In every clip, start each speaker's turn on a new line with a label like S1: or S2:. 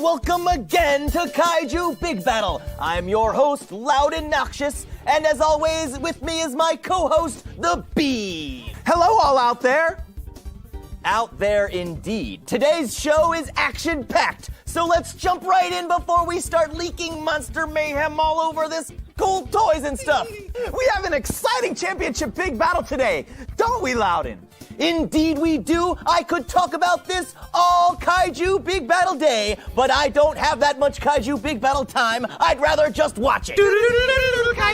S1: welcome again to Kaiju Big Battle. I'm your host, Louden Noxious, and as always, with me is my co-host, the Beav.
S2: Hello, all out there.
S1: Out there indeed. Today's show is action-packed, so let's jump right in before we start leaking monster mayhem all over this cool toys and stuff.
S2: We have an exciting championship big battle today, don't we, Louden?
S1: Indeed we do. I could talk about this all Kaiju Big Battle day, but I don't have that much Kaiju Big Battle time. I'd rather just watch it.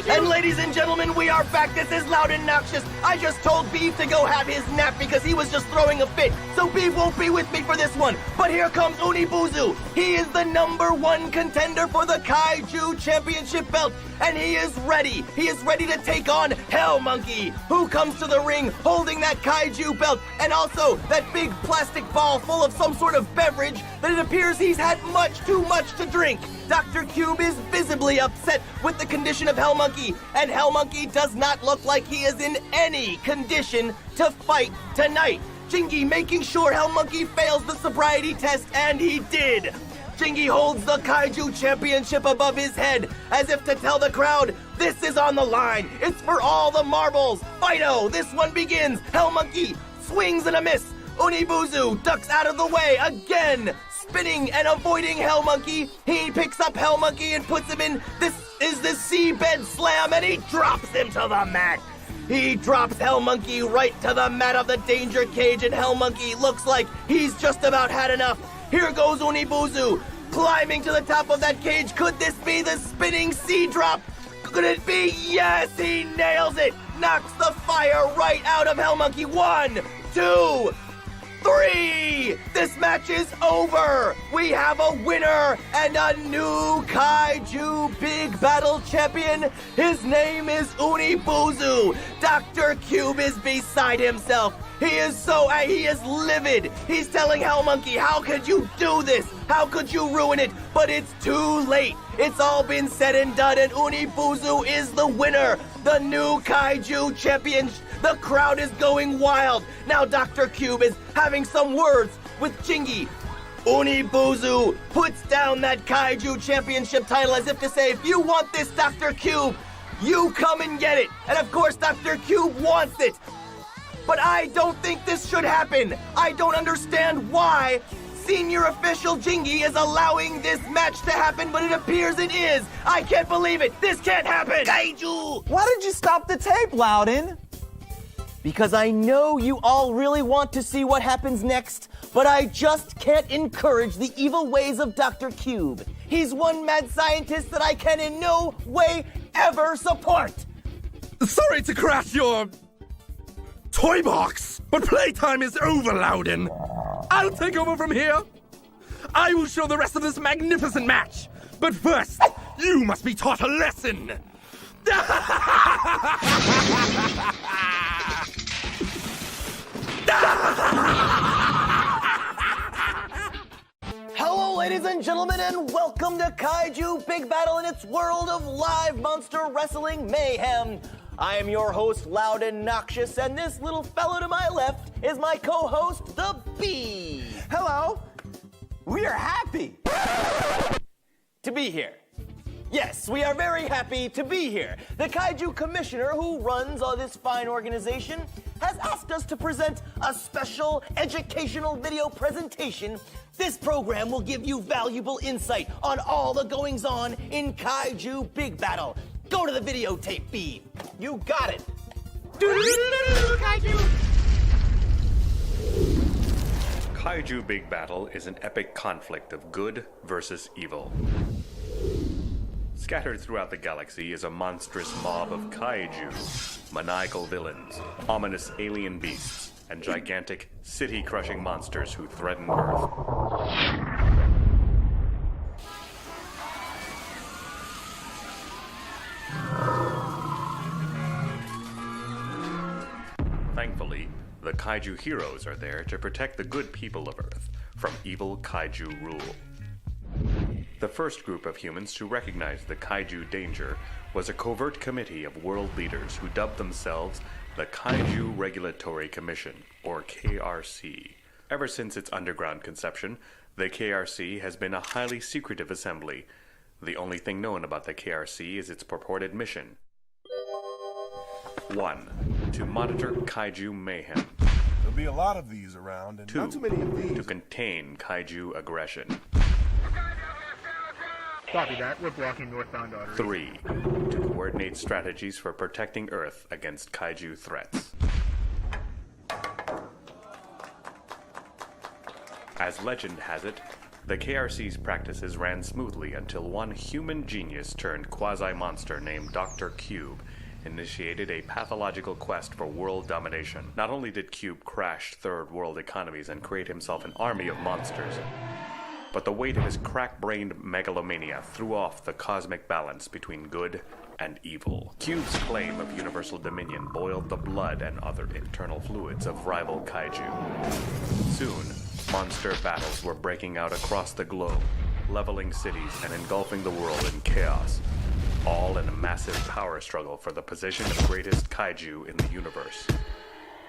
S1: And ladies and gentlemen, we are back. This is Loud and Noxious. I just told Beav to go have his nap because he was just throwing a fit. So Beav won't be with me for this one. But here comes Unibuzu. He is the #1 contender for the Kaiju Championship belt. And he is ready. He is ready to take on Hell Monkey, who comes to the ring holding that Kaiju belt and also that big plastic ball full of some sort of beverage that it appears he's had much too much to drink. Dr. Cube is visibly upset with the condition of Hell Monkey, and Hell Monkey does not look like he is in any condition to fight tonight. Jingy making sure Hell Monkey fails the sobriety test, and he did. Jingy holds the Kaiju Championship above his head, as if to tell the crowd, this is on the line. It's for all the marbles. Fighto, this one begins. Hell Monkey swings and a miss. Unibuzu ducks out of the way again. Spinning and avoiding Hell Monkey, he picks up Hell Monkey and puts him in. This is the seabed slam, and he drops him to the mat. He drops Hell Monkey right to the mat of the danger cage, and Hell Monkey looks like he's just about had enough. Here goes Unibuzu, climbing to the top of that cage. Could this be the spinning sea drop? Could it be? Yes, he nails it. Knocks the fire right out of Hell Monkey. 1, 2, 3. This match is over. We have a winner and a new Kaiju Big Battle champion. His name is Unibuzu. Dr. Cube is beside himself. He is livid. He's telling Hell Monkey, how could you do this? How could you ruin it? But it's too late. It's all been said and done, and Unibuzu is the winner. The new Kaiju champion. The crowd is going wild. Now Dr. Cube is having some words with Jingy. Unibuzu puts down that Kaiju championship title as if to say, if you want this, Dr. Cube, you come and get it. And of course, Dr. Cube wants it. But I don't think this should happen. I don't understand why senior official Jingy is allowing this match to happen, but it appears it is. I can't believe it. This can't happen. Kaiju!
S2: Why did you stop the tape, Louden?
S1: Because I know you all really want to see what happens next, but I just can't encourage the evil ways of Dr. Cube. He's one mad scientist that I can in no way ever support.
S3: Sorry to crash your toy box, but playtime is over, Louden. I'll take over from here. I will show the rest of this magnificent match. But first, you must be taught a lesson.
S1: Hello, ladies and gentlemen, and welcome to Kaiju Big Battle in its world of live monster wrestling mayhem. I am your host, Loud and Noxious, and this little fellow to my left is my co-host, the Beav.
S2: Hello. We are happy
S1: To be here. Yes, we are very happy to be here. The Kaiju Commissioner who runs all this fine organization has asked us to present a special educational video presentation. This program will give you valuable insight on all the goings-on in Kaiju Big Battle. Go to the videotape, Beav. You got it.
S4: Kaiju Big Battle is an epic conflict of good versus evil. Scattered throughout the galaxy is a monstrous mob of kaiju, maniacal villains, ominous alien beasts, and gigantic, city-crushing monsters who threaten Earth. Thankfully, the Kaiju heroes are there to protect the good people of Earth from evil Kaiju rule. The first group of humans to recognize the Kaiju danger was a covert committee of world leaders who dubbed themselves the Kaiju Regulatory Commission, or KRC. Ever since its underground conception, The KRC has been a highly secretive assembly. The only thing known about the KRC is its purported mission. 1. To monitor Kaiju mayhem.
S5: There'll be a lot of these around, and
S4: 2.
S5: not too many of these.
S4: To contain Kaiju aggression.
S6: Copy that. We're blocking northbound arteries.
S4: 3. To coordinate strategies for protecting Earth against Kaiju threats. As legend has it, the KRC's practices ran smoothly until one human genius turned quasi-monster named Dr. Cube initiated a pathological quest for world domination. Not only did Cube crash third world economies and create himself an army of monsters, but the weight of his crack-brained megalomania threw off the cosmic balance between good and evil. Cube's claim of universal dominion boiled the blood and other internal fluids of rival Kaiju. Soon, monster battles were breaking out across the globe, leveling cities and engulfing the world in chaos, all in a massive power struggle for the position of greatest Kaiju in the universe.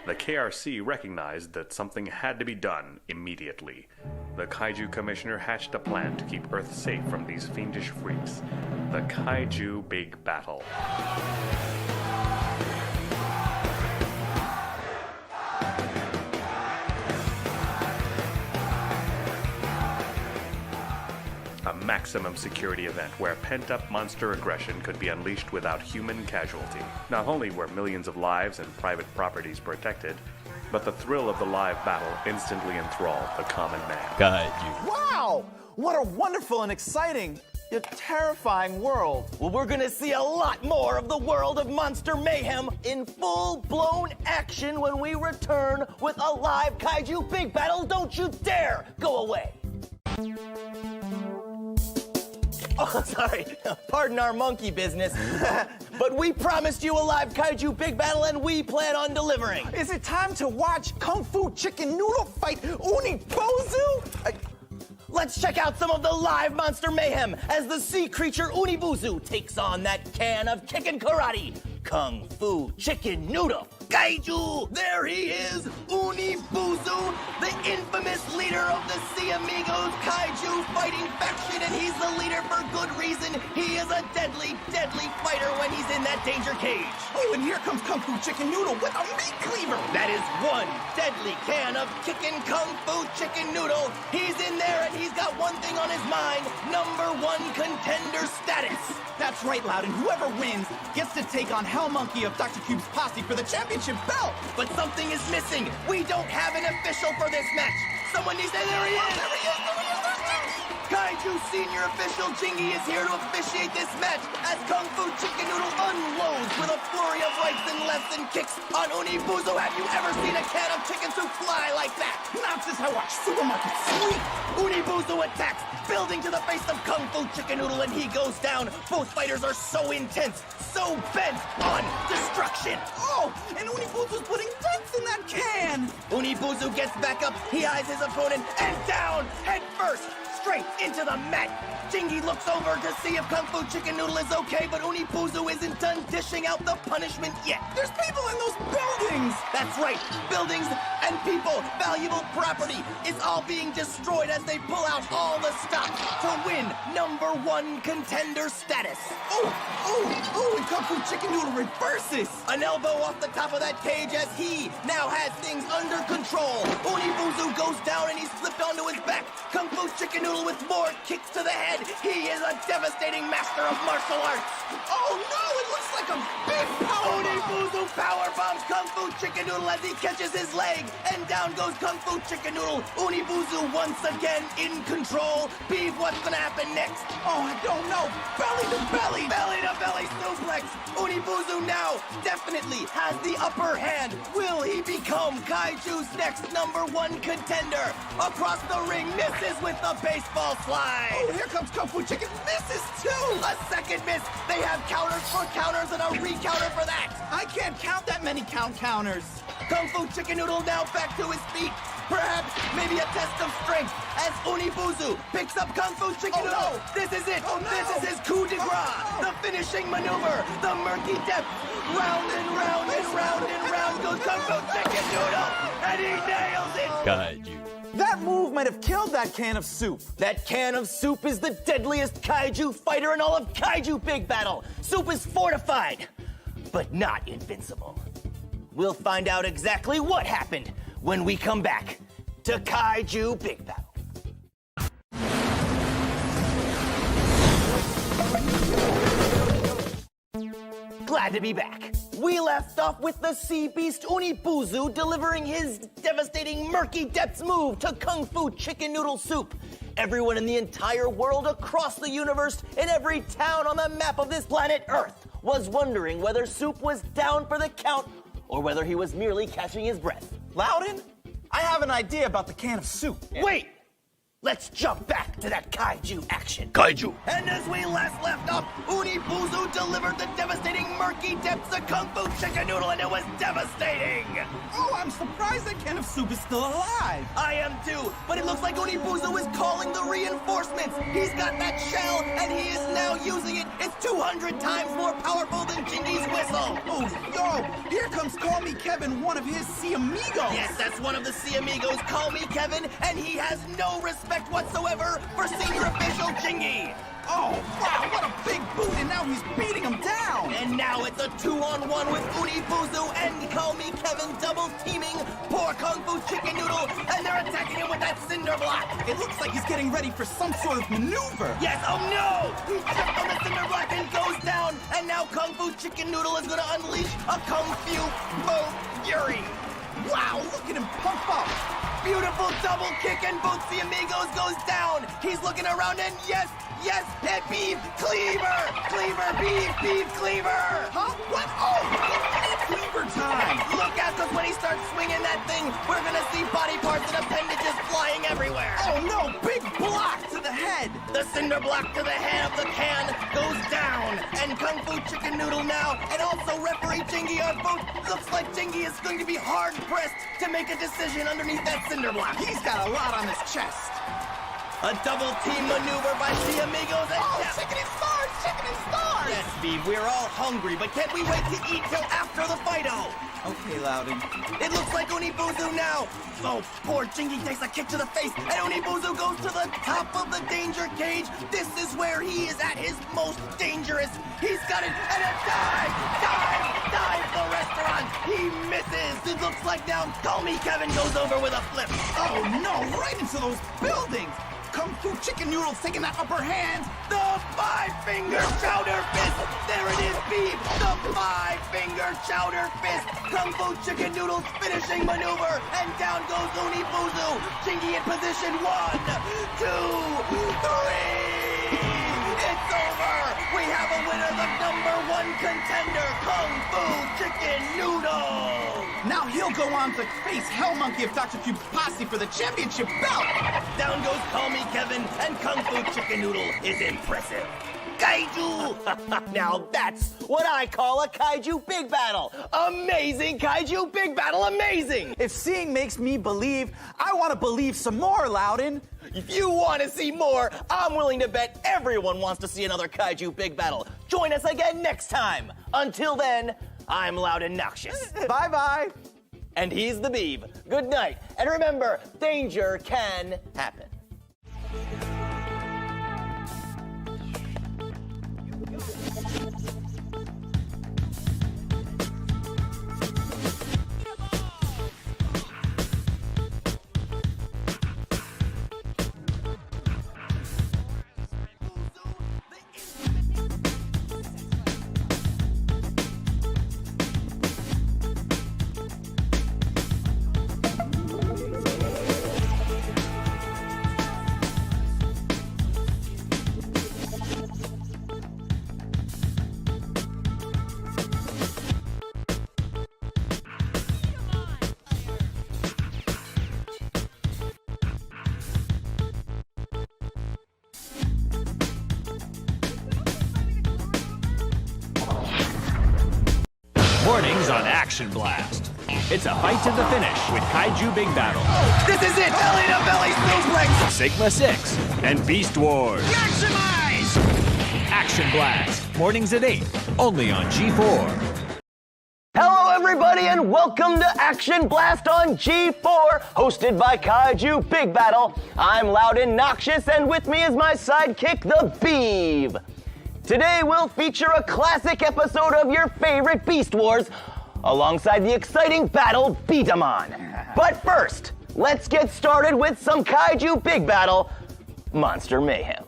S4: The KRC recognized that something had to be done immediately. The Kaiju Commissioner hatched a plan to keep Earth safe from these fiendish freaks. The Kaiju Big Battle. A maximum security event where pent-up monster aggression could be unleashed without human casualty. Not only were millions of lives and private properties protected, but the thrill of the live battle instantly enthralled the common man.
S1: Kaiju.
S2: Wow! What a wonderful and exciting, yet terrifying world.
S1: Well, we're gonna see a lot more of the world of monster mayhem in full-blown action when we return with a live Kaiju Big Battle. Don't you dare go away. Oh, sorry. Pardon our monkey business. But we promised you a live Kaiju Big Battle, and we plan on delivering.
S2: Is it time to watch Kung Fu Chicken Noodle fight Unibuzu?
S1: Let's check out some of the live monster mayhem as the sea creature Unibuzu takes on that can of kickin' karate, Kung Fu Chicken Noodle. Kaiju! There he is, Unibuzu, the infamous leader of the Sea Amigos Kaiju fighting faction, and he's the leader for good reason. He is a deadly, deadly fighter when he's in that danger cage.
S2: Oh, and here comes Kung Fu Chicken Noodle with a meat cleaver.
S1: That is one deadly can of kickin' Kung Fu Chicken Noodle. He's in there and he's got one thing on his mind, #1 contender status.
S2: That's right, Louden. Whoever wins gets to take on Hell Monkey of Dr. Cube's posse for the championship belt.
S1: But something is missing. We don't have an official for this match. Someone needs to... There he is! There he is! There he is! Kaiju Senior Official Jingy is here to officiate this match as Kung Fu Chicken Noodle unloads with a flurry of rights and lefts and kicks on Unibuzu. Have you ever seen a can of chicken soup fly like that?
S2: Not since I watched Supermarket Sweep.
S1: Unibuzu attacks, building to the face of Kung Fu Chicken Noodle, and he goes down. Both fighters are so intense, so bent on destruction.
S2: Oh, and Unibuzu's putting dents in that can.
S1: Unibuzu gets back up, he eyes his opponent, and down, head first, straight into the mat. Jingy looks over to see if Kung Fu Chicken Noodle is okay, but Unibuzu isn't done dishing out the punishment yet.
S2: There's people in those buildings.
S1: That's right, buildings and people, valuable property is all being destroyed as they pull out all the stock to win #1 contender status.
S2: Oh, and Kung Fu Chicken Noodle reverses.
S1: An elbow off the top of that cage as he now has things under control. Unibuzu goes down and he's flipped onto his back. Kung Fu Chicken Noodle with more kicks to the head. He is a devastating master of martial arts.
S2: Oh no, it looks like a big power.
S1: Unibuzu power bombs Kung Fu Chicken Noodle as he catches his leg. And down goes Kung Fu Chicken Noodle. Unibuzu once again in control. Beav, what's gonna happen next?
S2: Oh, I don't know. Belly to belly.
S1: Belly to belly suplex. Unibuzu now definitely has the upper hand. Will he become Kaiju's next #1 contender? Across the ring, misses with the baseball slide.
S2: Oh, here comes Kung Fu Chicken. Misses too.
S1: A second miss. They have counters for counters and a re-counter for that.
S2: I can't count that many counters.
S1: Kung Fu Chicken Noodle now back to his feet. Perhaps, maybe a test of strength as Unibuzu picks up Kung Fu Chicken Noodle.
S2: No.
S1: This is it.
S2: Oh, no.
S1: This is his coup de grace.
S2: No.
S1: The finishing maneuver. The murky depth. Round and round and round and round goes Kung Fu Chicken Noodle. And he nails it.
S7: Kaiju
S2: That move might have killed that can of soup.
S1: That can of soup is the deadliest kaiju fighter in all of Kaiju Big Battle. Soup is fortified, but not invincible. We'll find out exactly what happened when we come back to Kaiju Big Battle. Glad to be back. We left off with the sea beast Unibuzu delivering his devastating Murky Depths move to Kung Fu Chicken Noodle Soup. Everyone in the entire world, across the universe, in every town on the map of this planet Earth, was wondering whether Soup was down for the count or whether he was merely catching his breath.
S2: Louden, I have an idea about the can of soup.
S1: Wait! Let's jump back to that kaiju action.
S3: Kaiju!
S1: And as we last left off, Unibuzu delivered the devastating Murky Depths of Kung Fu Chicken Noodle, and it was devastating!
S2: Oh, I'm surprised that can of soup is still alive.
S1: I am too, but it looks like Unibuzu is calling the reinforcements. He's got that shell, and he is now using it. It's 200 times more powerful than Jingy's whistle.
S2: Oh, yo, here comes Call Me Kevin, one of his sea amigos.
S1: Yes, that's one of the Sea Amigos, Call Me Kevin, and he has no respect whatsoever for senior official Jingy.
S2: Oh, wow, what a big boot, and now he's beating him down.
S1: And now it's a 2-on-1 with Unibuzu and Call Me Kevin double teaming poor Kung Fu Chicken Noodle, and they're attacking him with that cinder block.
S2: It looks like he's getting ready for some sort of maneuver.
S1: Yes, oh no! He stepped on the cinder block and goes down, and now Kung Fu Chicken Noodle is gonna unleash a Kung Fu Fury.
S2: Wow, look at him pump up.
S1: Beautiful double kick, and both the Amigos goes down. He's looking around, and yes, and Beav Cleaver! Cleaver, Beav Cleaver!
S2: Huh? What? Oh, it's cleaver time.
S1: Look out, because when he starts swinging that thing, we're gonna see body parts and appendages flying everywhere.
S2: Oh no, big block to the head.
S1: The cinder block to the head of the can goes down, and Kung Fu Chicken Noodle now, and also referee Jingy are both. Looks like Jingy is going to be hard pressed to make a decision underneath that cinder block.
S2: He's got a lot on his chest.
S1: A double team maneuver by the Amigos and
S2: Oh, chicken and stars, chicken and stars.
S1: Yes, Beav, we're all hungry, but can't we wait to eat till after the fight-o?
S2: Okay, Louden.
S1: It looks like Unibuzu now. Oh, poor Jingy takes a kick to the face, and Unibuzu goes to the top of the danger cage. This is where he is at his most dangerous. He's got it, and a dive the restaurant. He misses. It looks like now Call Me Kevin goes over with a flip.
S2: Oh no, right into those buildings. Kung Fu Chicken Noodle's taking that upper hand.
S1: The five-finger chowder fist. There it is, Beav. The five-finger chowder fist. Kung Fu Chicken Noodle's finishing maneuver. And down goes Unibuzu. Jingy in position. 1, 2, 3. It's over. We have a winner, the #1 contender, Kung Fu Chicken Noodle.
S2: Now he'll go on to face Hell Monkey of Dr. Cube's posse for the championship belt.
S1: Down goes Call Me Kevin, and Kung Fu Chicken Noodle is impressive. Kaiju! Now that's what I call a Kaiju Big Battle. Amazing Kaiju Big Battle, amazing!
S2: If seeing makes me believe, I want to believe some more, Louden.
S1: If you want to see more, I'm willing to bet everyone wants to see another Kaiju Big Battle. Join us again next time. Until then, I'm Louden Noxious.
S2: Bye-bye.
S1: And he's the Beav. Good night. And remember, danger can happen.
S7: Mornings on Action Blast. It's a fight to the finish with Kaiju Big Battle,
S1: This is it! Belly to belly suplex!
S7: Sigma 6, and Beast Wars.
S1: Maximize!
S7: Action Blast. Mornings at 8, only on G4.
S1: Hello, everyone! everybody, and welcome to Action Blast on G4, hosted by Kaiju Big Battle. I'm Louden Noxious, and with me is my sidekick, the Beav. Today we'll feature a classic episode of your favorite Beast Wars, alongside the exciting battle Beat 'em On. But first, let's get started with some Kaiju Big Battle Monster Mayhem.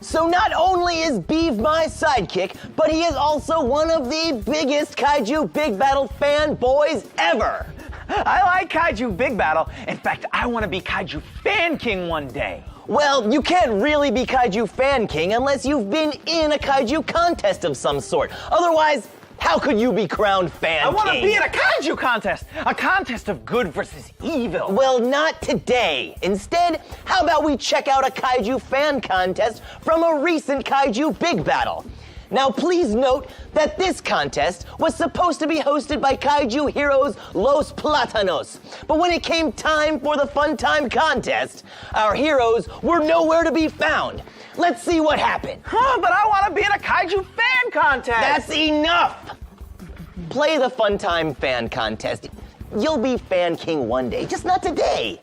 S1: So not only is Beav my sidekick, but he is also one of the biggest Kaiju Big Battle fanboys ever.
S8: I like Kaiju Big Battle. In fact, I want to be Kaiju Fan King one day.
S1: Well, you can't really be Kaiju Fan King unless you've been in a Kaiju contest of some sort. Otherwise, how could you be crowned Fan King?
S8: I want to be in a Kaiju contest. A contest of good versus evil.
S1: Well, not today. Instead, how about we check out a Kaiju fan contest from a recent Kaiju Big Battle? Now, please note that this contest was supposed to be hosted by Kaiju heroes Los Platanos. But when it came time for the Fun Time contest, our heroes were nowhere to be found. Let's see what happened.
S8: But I want to be in a Kaiju fan contest.
S1: That's enough! Play the Fun Time fan contest. You'll be Fan King one day, just not today.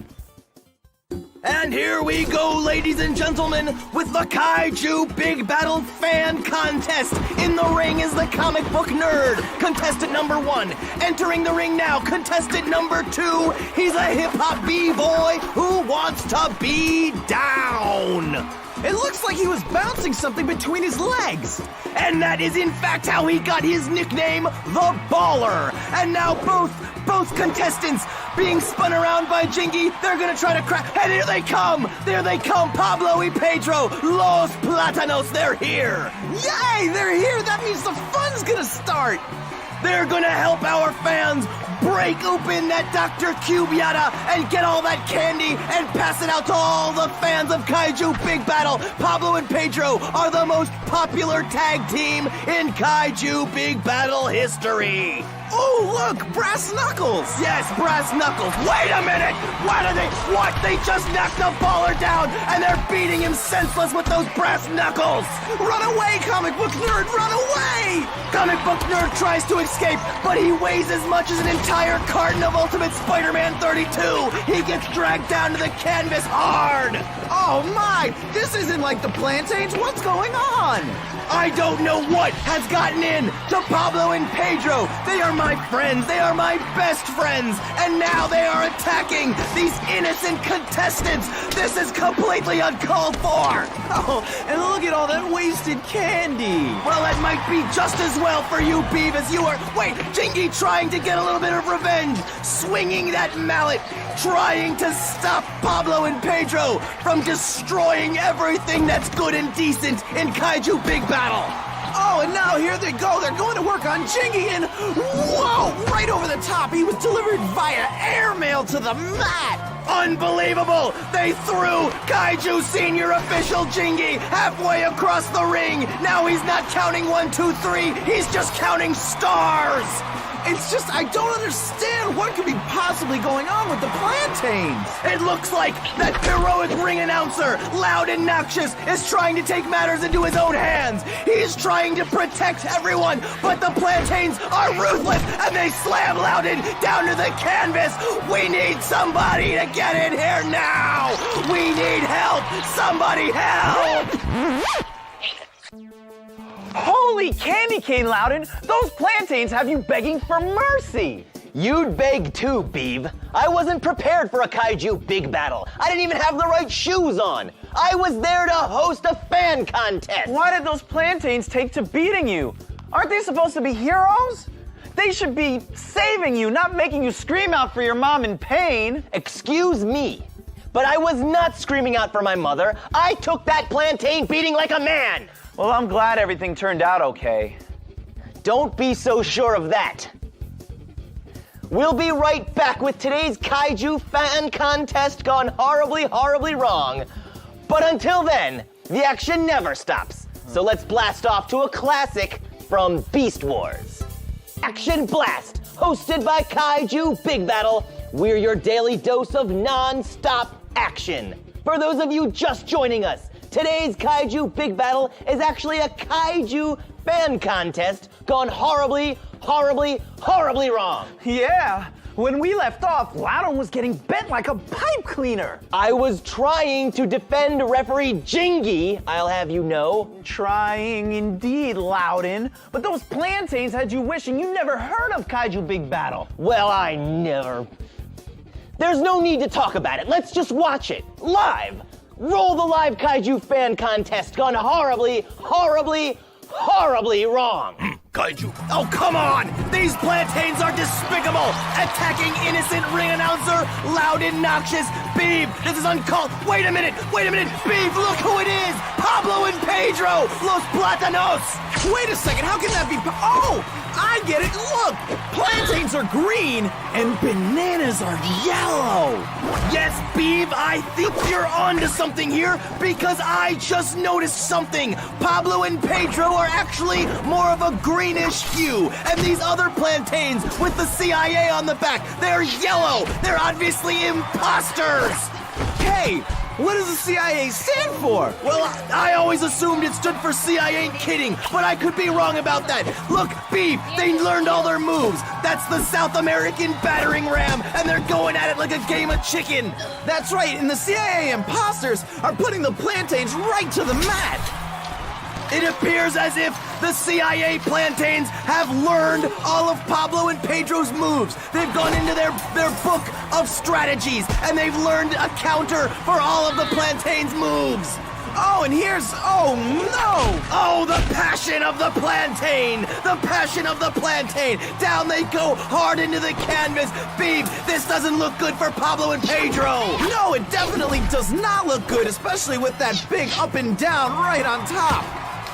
S1: And here we go, ladies and gentlemen, with the Kaiju Big Battle Fan Contest. In the ring is the comic book nerd, contestant number 1. Entering the ring now, contestant number 2. He's a hip-hop b-boy who wants to be down.
S2: It looks like he was bouncing something between his legs.
S1: And that is in fact how he got his nickname, the Baller. And now both contestants being spun around by Jingy. They're gonna try to crack, and here they come! There they come, Pablo y Pedro, Los Platanos, they're here!
S2: Yay, they're here. That means the fun's gonna start.
S1: They're gonna help our fans break open that Dr. Cubiata and get all that candy and pass it out to all the fans of Kaiju Big Battle. Pablo and Pedro are the most popular tag team in Kaiju Big Battle history.
S2: Oh, look, brass knuckles.
S1: Yes, brass knuckles. Wait a minute! What? They just knocked the Baller down and they're beating him senseless with those brass knuckles!
S2: Run away, comic book nerd, run away!
S1: Comic book nerd tries to escape, but he weighs as much as an entire carton of Ultimate Spider-Man 32. He gets dragged down to the canvas hard.
S2: Oh my, this isn't like the Plantains. What's going on?
S1: I don't know what has gotten in to Pablo and Pedro. They are my friends. They are my best friends. And now they are attacking these innocent contestants. This is completely uncalled for.
S2: Oh, and look at all that wasted candy.
S1: Well, that might be just as well for you, Beav, as you are. Wait, Jingy trying to get a little bit of revenge. Swinging that mallet. Trying to stop Pablo and Pedro from destroying everything that's good and decent in Kaiju Big Battle.
S2: Oh, and now here they go. They're going to work on Jingy, and whoa, right over the top. He was delivered via airmail to the mat.
S1: Unbelievable! They threw Kaiju Senior Official Jingy halfway across the ring. Now he's not counting 1, 2, 3. He's just counting stars.
S2: It's just, I don't understand what could be possibly going on with the Plantains.
S1: It looks like that heroic ring announcer, Louden and Noxious, is trying to take matters into his own hands. He's trying to protect everyone, but the Plantains are ruthless, and they slam Louden down to the canvas. We need somebody to get in here now. We need help. Somebody help.
S8: Holy candy cane, Louden! Those plantains have you begging for mercy!
S1: You'd beg too, Beav. I wasn't prepared for a Kaiju Big Battle. I didn't even have the right shoes on. I was there to host a fan contest.
S8: Why did those plantains take to beating you? Aren't they supposed to be heroes? They should be saving you, not making you scream out for your mom in pain.
S1: Excuse me, but I was not screaming out for my mother. I took that plantain beating like a man.
S8: Well, I'm glad everything turned out okay.
S1: Don't be so sure of that. We'll be right back with today's Kaiju fan contest gone horribly, horribly wrong. But until then, the action never stops. So let's blast off to a classic from Beast Wars. Action Blast, hosted by Kaiju Big Battle. We're your daily dose of non-stop action. For those of you just joining us, Today's Kaiju Big Battle is actually a Kaiju fan contest gone horribly, horribly, horribly wrong.
S8: Yeah, when we left off, Louden was getting bent like a pipe cleaner.
S1: I was trying to defend referee Jingy, I'll have you know.
S8: Trying indeed, Louden. But those plantains had you wishing you never heard of Kaiju Big Battle.
S1: Well, I never. There's no need to talk about it. Let's just watch it live. Roll the live Kaiju fan contest gone horribly, horribly, horribly wrong.
S2: Kaiju. Oh, come on! These plantains are despicable! Attacking innocent ring announcer, Louden Noxious, Beav! This is uncalled. Wait a minute! Beav, look who it is! Pablo and Pedro! Los Platanos! Wait a second, how can that be? Oh! I get it! Look! Plantains are green and bananas are yellow! Yes, Beav, I think you're onto something here because I just noticed something! Pablo and Pedro are actually more of a greenish hue, and these other plantains with the CIA on the back, they're yellow! They're obviously imposters! Hey! What does the CIA stand for? Well, I always assumed it stood for CIA ain't kidding, but I could be wrong about that. Look, Beav, they learned all their moves. That's the South American battering ram, and they're going at it like a game of chicken. That's right, and the CIA imposters are putting the plantains right to the mat. It appears as if the CIA plantains have learned all of Pablo and Pedro's moves. They've gone into their book of strategies, and they've learned a counter for all of the plantains' moves. Oh, and oh no! Oh, the passion of the plantain! The passion of the plantain! Down they go, hard into the canvas. Beav, this doesn't look good for Pablo and Pedro! No, it definitely does not look good, especially with that big up and down right on top.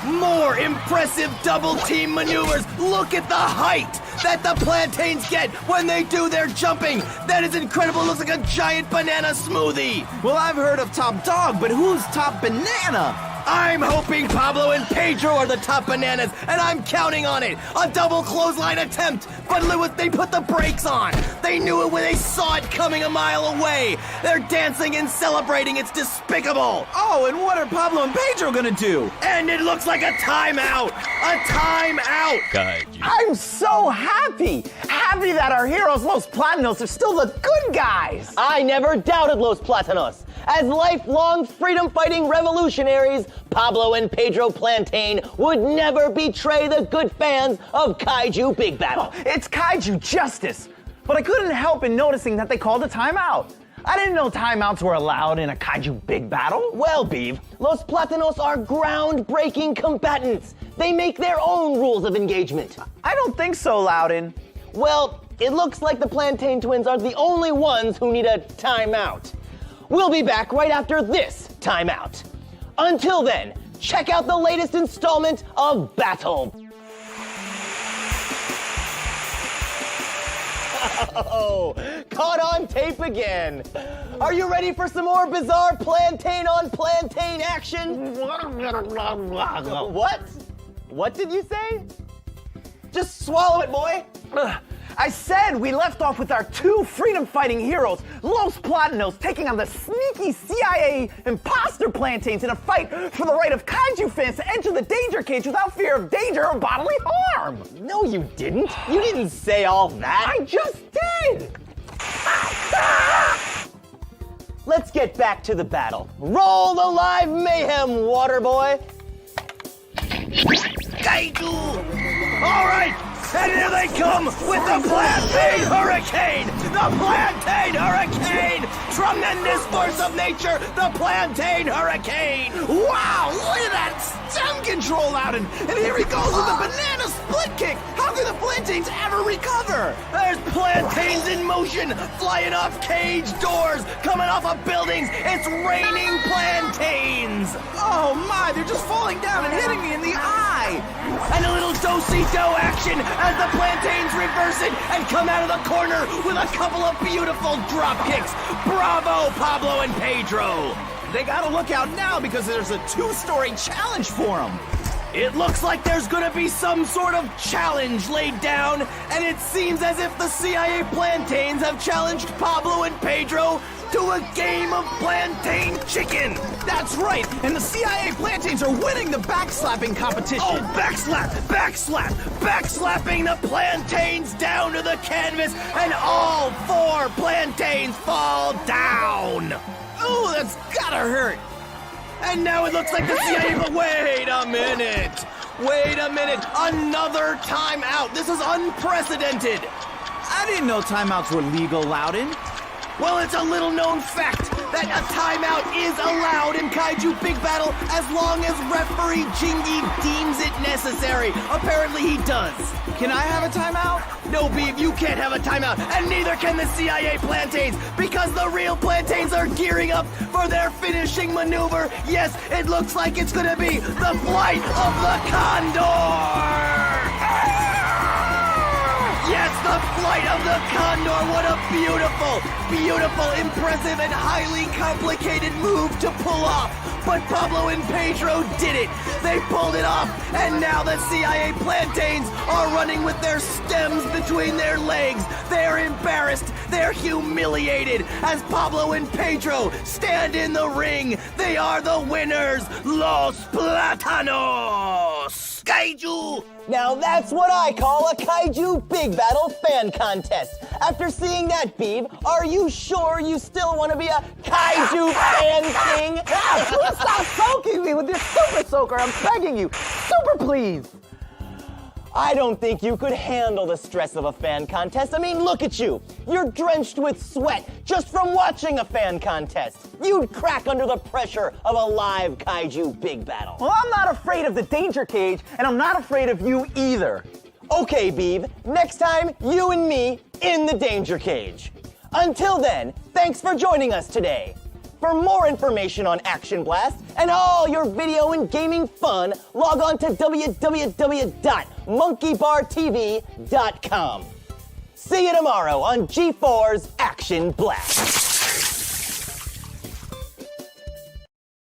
S2: More impressive double team maneuvers. Look at the height that the plantains get when they do their jumping. That is incredible. It looks like a giant banana smoothie. Well, I've heard of top dog, but who's top banana? I'm hoping Pablo and Pedro are the top bananas, and I'm counting on it. A double clothesline attempt, but they put the brakes on. They knew it when they saw it coming a mile away. They're dancing and celebrating. It's despicable. Oh, and what are Pablo and Pedro gonna do? And it looks like a timeout. A timeout.
S7: Kaiju.
S8: I'm so happy that our heroes, Los Platanos, are still the good guys.
S1: I never doubted Los Platanos. As lifelong freedom-fighting revolutionaries, Pablo and Pedro Plantain would never betray the good fans of Kaiju Big Battle.
S8: Oh, it's Kaiju justice. But I couldn't help in noticing that they called a timeout. I didn't know timeouts were allowed in a Kaiju Big Battle.
S1: Well, Beav, Los Platanos are groundbreaking combatants. They make their own rules of engagement.
S8: I don't think so, Louden.
S1: Well, it looks like the Plantain twins are the only ones who need a timeout. We'll be back right after this timeout. Until then, check out the latest installment of Battle. Oh, caught on tape again. Are you ready for some more bizarre plantain on plantain action? What? What did you say? Just swallow it, boy.
S8: I said we left off with our two freedom-fighting heroes, Los Platanos, taking on the sneaky CIA imposter plantains in a fight for the right of Kaiju fans to enter the danger cage without fear of danger or bodily harm.
S1: No, you didn't. You didn't say all that.
S8: I just did.
S1: Let's get back to the battle. Roll the live mayhem, Waterboy.
S2: Kaiju! All right! And here they come with the Plantain Hurricane! The Plantain Hurricane! Tremendous force of nature, the Plantain Hurricane! Wow, look at that stem control, Louden! And here he goes with the banana split kick! How can the plantains ever recover? There's plantains in motion, flying off cage doors, coming off of buildings. It's raining plantains! Oh my, they're just falling down and hitting me in the eye! And a little do-si-do action as the plantains reverse it and come out of the corner with a couple of beautiful drop kicks. Bravo, Pablo and Pedro. They gotta look out now because there's a two-story challenge for them. It looks like there's gonna be some sort of challenge laid down, and it seems as if the CIA plantains have challenged Pablo and Pedro to a game of plantain chicken.
S8: That's right, and the CIA plantains are winning the backslapping competition.
S2: Oh, backslapping the plantains down to the canvas, and all 4 plantains fall down.
S8: Ooh, that's gotta hurt.
S2: And now it looks like the CIA, but wait a minute, another timeout. This is unprecedented.
S8: I didn't know timeouts were legal, Louden.
S2: Well, it's a little known fact that a timeout is allowed in Kaiju Big Battle as long as referee Jingy deems it necessary. Apparently he does.
S8: Can I have a timeout?
S2: No, Beav, you can't have a timeout, and neither can the CIA plantains, because the real plantains are gearing up for their finishing maneuver. Yes, it looks like it's gonna be the flight of the condor! Yes, the flight of the condor. What a beautiful, impressive, and highly complicated move to pull off. But Pablo and Pedro did it. They pulled it off, and now the CIA plantains are running with their stems between their legs. They're embarrassed. They're humiliated as Pablo and Pedro stand in the ring. They are the winners, Los Platanos. Kaiju!
S1: Now that's what I call a Kaiju Big Battle fan contest. After seeing that, Beav, are you sure you still want to be a Kaiju fan king?
S8: Please stop soaking me with this super soaker. I'm begging you. Super please.
S1: I don't think you could handle the stress of a fan contest. I mean, look at you. You're drenched with sweat just from watching a fan contest. You'd crack under the pressure of a live Kaiju Big Battle.
S8: Well, I'm not afraid of the danger cage, and I'm not afraid of you either.
S1: Okay, Beav, next time, you and me in the danger cage. Until then, thanks for joining us today. For more information on Action Blast and all your video and gaming fun, log on to www.monkeybartv.com. See you tomorrow on G4's Action Blast.